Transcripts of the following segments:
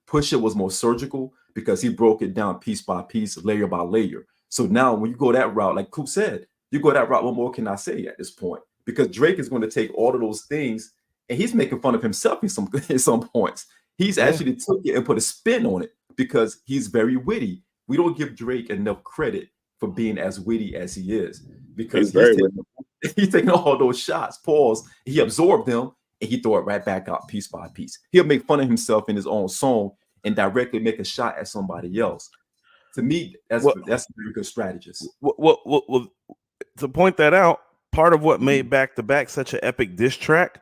Pusha was more surgical because he broke it down piece by piece, layer by layer. So now when you go that route, like Coop said, you go that route, what more can I say at this point? Because Drake is going to take all of those things and he's making fun of himself in some points. He's actually took it and put a spin on it because he's very witty. We don't give Drake enough credit for being as witty as he is because he's taking all those shots, pause, he absorbed them and he throw it right back out piece by piece. He'll make fun of himself in his own song and directly make a shot at somebody else. To me, that's a very good strategist. Well, to point that out, part of what made Back to Back such an epic diss track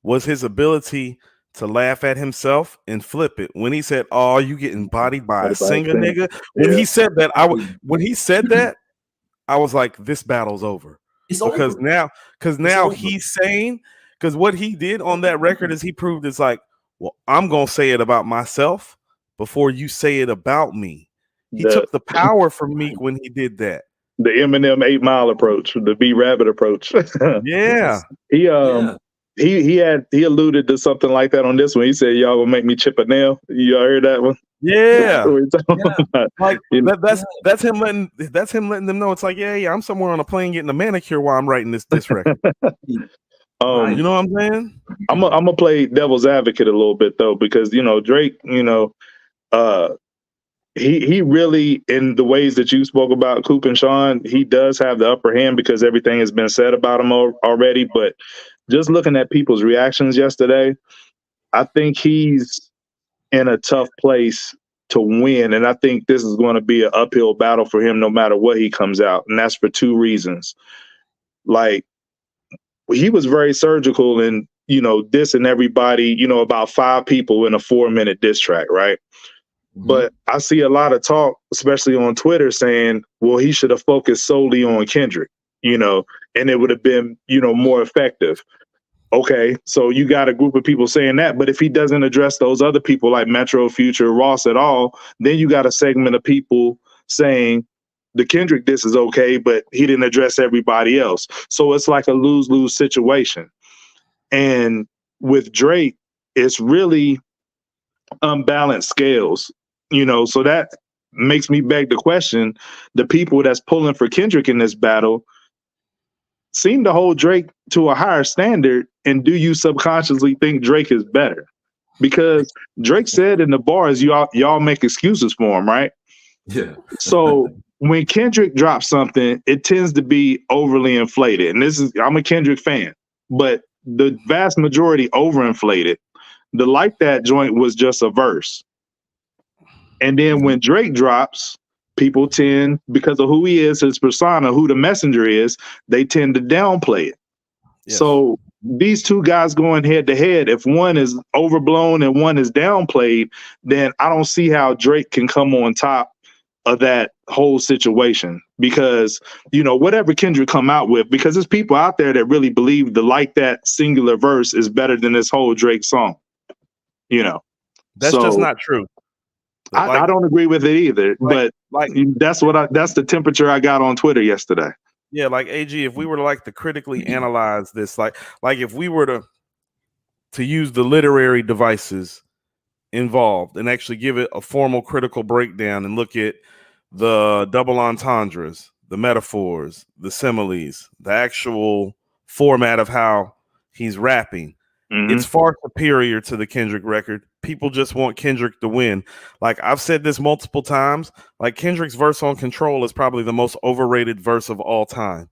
was his ability to laugh at himself and flip it. When he said, "Oh, you getting bodied by a singer, nigga." When he said that, I was like, this battle's over. Because now he's saying, because what he did on that record is he proved it's like, well, I'm gonna say it about myself before you say it about me. He took the power from Meek when he did that. The Eminem 8 Mile approach, the B Rabbit approach. Yeah. He alluded to something like that on this one. He said, "Y'all gonna make me chip a nail." You heard that one? Yeah. Like that's him letting them know it's like, yeah, I'm somewhere on a plane getting a manicure while I'm writing this record. You know what I'm saying? I'm gonna play devil's advocate a little bit though, because Drake, he really, in the ways that you spoke about, Coop and Sean, he does have the upper hand because everything has been said about him already. But just looking at people's reactions yesterday, I think he's in a tough place to win. And I think this is going to be an uphill battle for him no matter what he comes out. And that's for two reasons. Like, he was very surgical in, dissing everybody, about 5 people in a 4-minute diss track, right? But I see a lot of talk, especially on Twitter, saying, well, he should have focused solely on Kendrick, and it would have been, more effective. Okay, so you got a group of people saying that, but if he doesn't address those other people like Metro, Future, Ross at all, then you got a segment of people saying the Kendrick diss is okay, but he didn't address everybody else. So it's like a lose-lose situation. And with Drake, it's really unbalanced scales. So that makes me beg the question, the people that's pulling for Kendrick in this battle seem to hold Drake to a higher standard. And do you subconsciously think Drake is better? Because Drake said in the bars, y'all make excuses for him, right? Yeah. So when Kendrick drops something, it tends to be overly inflated. And I'm a Kendrick fan, but the vast majority overinflated. The Like That joint was just a verse. And then when Drake drops, people tend, because of who he is, his persona, who the messenger is, they tend to downplay it. Yes. So these two guys going head to head, if one is overblown and one is downplayed, then I don't see how Drake can come on top of that whole situation. Because, whatever Kendrick come out with, because there's people out there that really believe the Like That singular verse is better than this whole Drake song. That's just not true. I don't agree with it either, but that's the temperature I got on Twitter yesterday. Yeah, like AG, if we were to critically analyze this, like if we were to use the literary devices involved and actually give it a formal critical breakdown and look at the double entendres, the metaphors, the similes, the actual format of how he's rapping, it's far superior to the Kendrick record. People just want Kendrick to win. Like I've said this multiple times, like Kendrick's verse on Control is probably the most overrated verse of all time.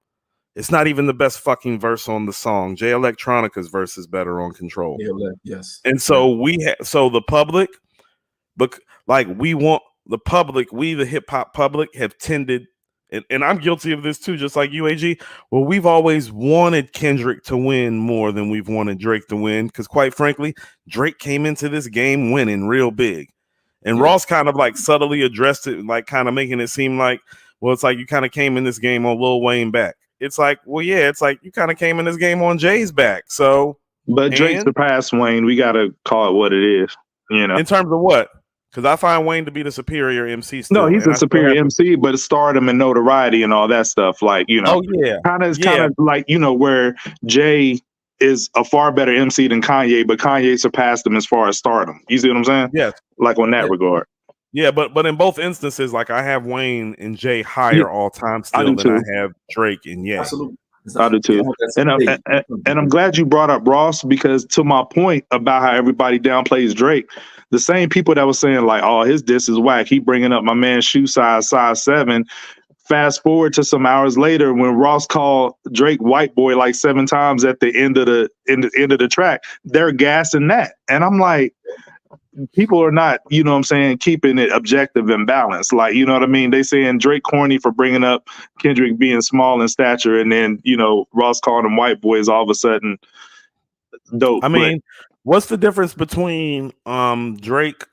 It's not even the best fucking verse on the song. Jay Electronica's verse is better on Control. Yes. And so the public, but we want the public, we the hip hop public have tended, and I'm guilty of this too, just like UAG. Well, we've always wanted Kendrick to win more than we've wanted Drake to win, because quite frankly, Drake came into this game winning real big. And Ross kind of subtly addressed it, kind of making it seem like, well, it's like you kind of came in this game on Lil Wayne back. It's like, well, yeah, it's like you kind of came in this game on Jay's back. So, but Drake surpassed Wayne. We got to call it what it is, In terms of what? Because I find Wayne to be the superior MC still. No, he's a superior MC, but it's stardom and notoriety and all that stuff. Oh, yeah. Kind of like, where Jay is a far better MC than Kanye, but Kanye surpassed him as far as stardom. You see what I'm saying? Yes. Like on that regard. Yeah, but in both instances, like I have Wayne and Jay higher all time still than I have Drake and Ye. Absolutely. I do too. And I'm glad you brought up Ross, because to my point about how everybody downplays Drake, the same people that was saying like, oh, his diss is whack, he bringing up my man's shoe size 7. Fast forward to some hours later when Ross called Drake white boy like 7 times at the end of the track, they're gassing that. And I'm like, people are not, you know what I'm saying, keeping it objective and balanced. Like, you know what I mean? They saying Drake corny for bringing up Kendrick being small in stature, and then, you know, Ross calling him white boys all of a sudden dope. I mean, what's the difference between Drake,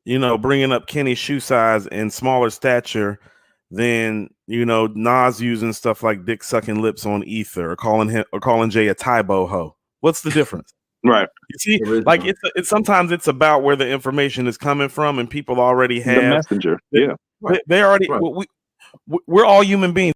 you know, bringing up Kenny's shoe size and smaller stature than, you know, Nas using stuff like dick sucking lips on Ether, or calling Jay a Tybo hoe? What's the difference? Right. You see, like it's sometimes it's about where the information is coming from, and people already have the messenger. They already. We're all human beings.